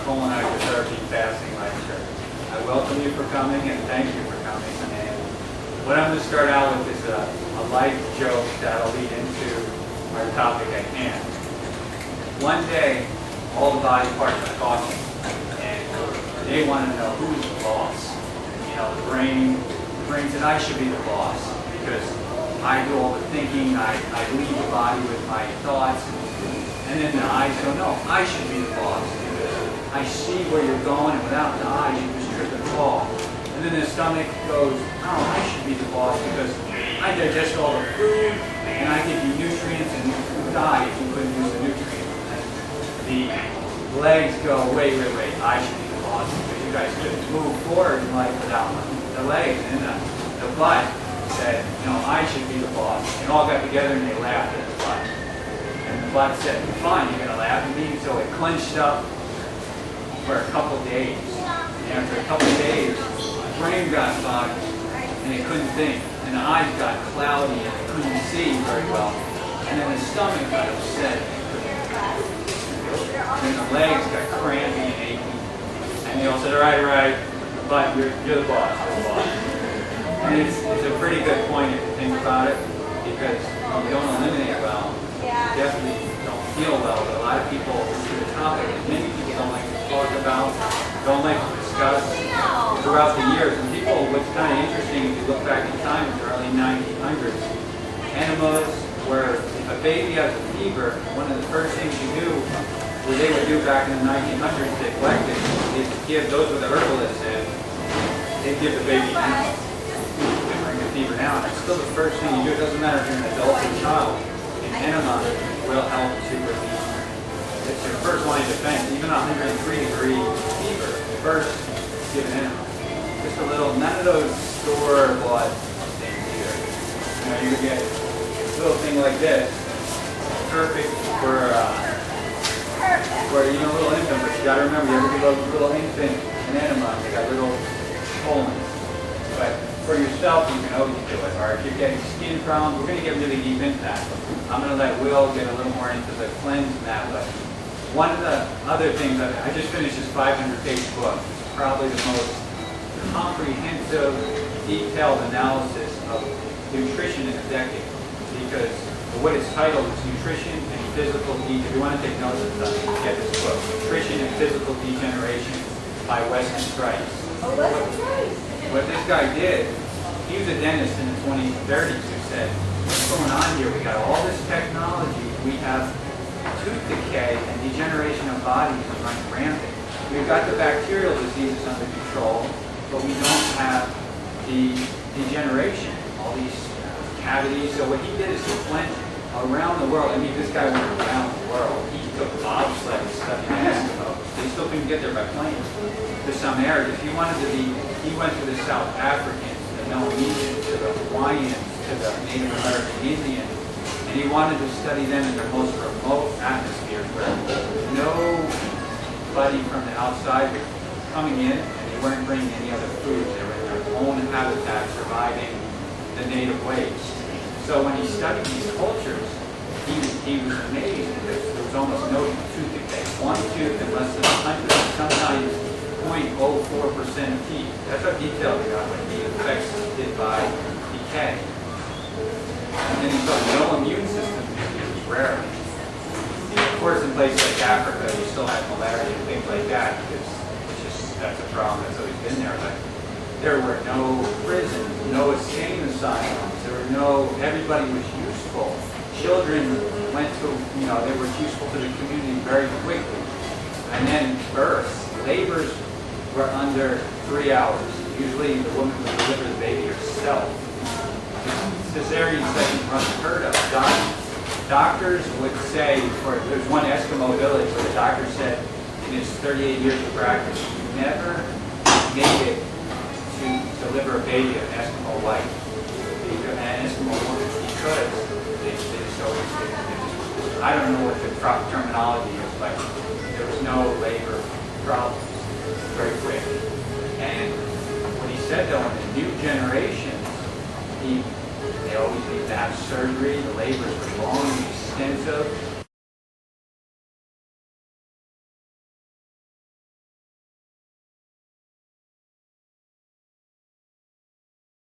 culinary therapy fasting lecture. I welcome you for coming and thank you for coming. And what I'm going to start out with is a light joke that'll lead into our topic at hand. One day, all the body parts are talking, and they want to know who's the boss. You know, the brain said I should be the boss because I do all the thinking, I lead the body with my thoughts, and then the eyes go, no, I should be the boss because I see where you're going, and without the eyes you just trip and fall. And then the stomach goes, oh, I should be the boss because I digest all the food, and I give you nutrients, and you would die if you couldn't use the nutrients. And the legs go, wait, I should be the boss because you guys couldn't move forward in life without the legs. And the butt said, no, I should be the boss. And all got together and they laughed at the butt. And the butt said, fine, you're going to laugh at me. So it clenched up for a couple days. And after a couple days, the brain got fogged and it couldn't think. And the eyes got cloudy and it couldn't see very well. And then the stomach got upset. And the legs got crampy and achy. And they all said, all right, but you're the boss, And it's a pretty good point if you think about it, because you don't eliminate well, you definitely don't feel well, but a lot of people, this is a topic that many people don't like to talk about, don't like to discuss throughout the years. And people, what's kind of interesting, if you look back in time, in the early 1900s, enemas, where if a baby has a fever, one of the first things you do, what they would do back in the 1900s to neglect it, is to give those with the herbalists in, they give the baby enema to bring the fever down. It's still the first thing you do. It doesn't matter if you're an adult or child. An enema will help to relieve. It's your first line of defense. Even a 103-degree fever, first give an enema. Just a little, none of those store-bought things either. You know, you would get a little thing like this, perfect for you know, a little infant, but you got to remember, you ever give a little infant an enema, they got little colons. But for yourself, you can always do it. Or if you're getting skin problems, we're going to get really deep into that. I'm going to let Will get a little more into the cleanse and that. But one of the other things, I just finished this 500-page book. It's probably the most comprehensive, detailed analysis of nutrition in a decade. Because what it's titled is Nutrition and Physical Degeneration. If you want to take notes of stuff, get this book. Nutrition and Physical Degeneration by Weston Price. Oh, Weston Price. What this guy did, he was a dentist in the 2030s who said, what's going on here? We got all this technology. We have tooth decay and degeneration of bodies is running rampant. We've got the bacterial diseases under control, but we don't have the degeneration, all these cavities. So what he did is he went around the world. I mean, this guy went around the world. He took bobsled and stuff in Mexico. They still couldn't get there by plane to some areas. He wanted to be, he went to the South Africans, the Melanesians, to the Hawaiians, to the Native American Indians, and he wanted to study them in their most remote atmospheres where nobody from the outside was coming in, and they weren't bringing any other foods. They were in their own habitat, surviving the native ways. So when he studied these cultures, he was amazed because there was almost no tooth decay. One tooth in less than 100, sometimes 0.04% of teeth. That's how detailed he got when the effects did by decay. And then he saw no immune system diseases, rarely. Of course, in places like Africa, you still have malaria and things like that because it's just, that's a problem that's always been there. But there were no prisons, no insane asylums. There were no, everybody was useful. Children went to, you know, they were useful to the community very quickly. And then births, labors were under 3 hours. Usually the woman would deliver the baby herself. Cesarean sections were unheard of. Doctors would say, or there's one Eskimo village where the doctor said in his 38 years of practice, he never made it to deliver a baby, an Eskimo wife, an Eskimo woman, because I don't know what the proper terminology is, but there was no labor problems, very quick. And what he said though, in the new generations, they always need to have surgery, the labors were long and extensive,